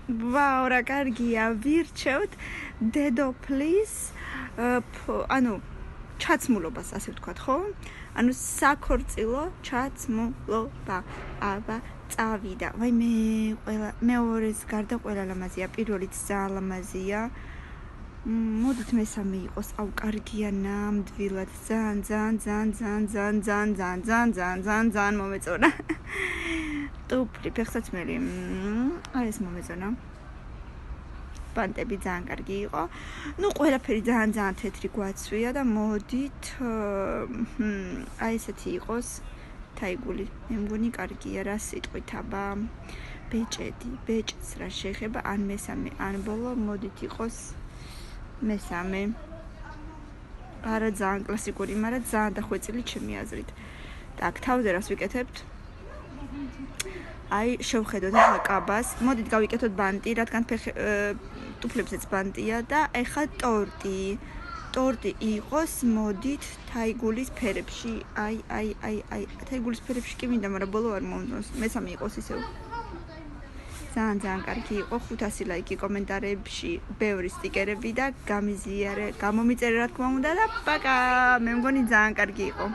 ვაუ, რა კარგია, ვირჩევთ დედოფლის ანუ ჩაცმულობას, ასე ვთქვათ, ხო? ანუ საქორწილო ჩაცმულობა. აბა, წავიდა. ვაი, მეორეს გარდა ყველა ლამაზია, პირველიც ძალიან ლამაზია. მოდით მესამე იყოს, აუ, კარგია ნამდვილად, ძალიან მომეწონა. ტუფლი, ფეხსაცმელი, აი ეს მომეწონა. ბანტები ძალიან კარგი იყო. ნუ ყველაფერი ძალიან თეთრი გვაცვია და მოდით აი ესეთი იყოს თაიგული. მე მგონი კარგია რა სიტყვით აბა. ბეჭედს რა შეეხება ან მესამე ან ბოლო, მოდით იყოს მესამე. არა ძალიან კლასიკური, მაგრამ ძალიან დახვეწილი ჩემი აზრით. так, თავზე რას ვიკეთებთ? აი, შევხედოთ ახლა კაბას. მოდით გავიკეთოთ ბანტი, რადგან ტუფლებზეც ბანტია და ეხლა ტორტი. ტორტი იყოს, მოდით თაიგულის ფერებში. აი, თაიგულის ფერებში კი მინდა, მაგრამ ბოლო არ მომწონს. მესამე იყოს ისევ. ძალიან კარგი იყო, 500 ლაიკი კომენტარებში, ბევრი სტიკერები და გამომიწერე რა თქმა უნდა და პაკა, მე მგონი ძალიან კარგი იყო.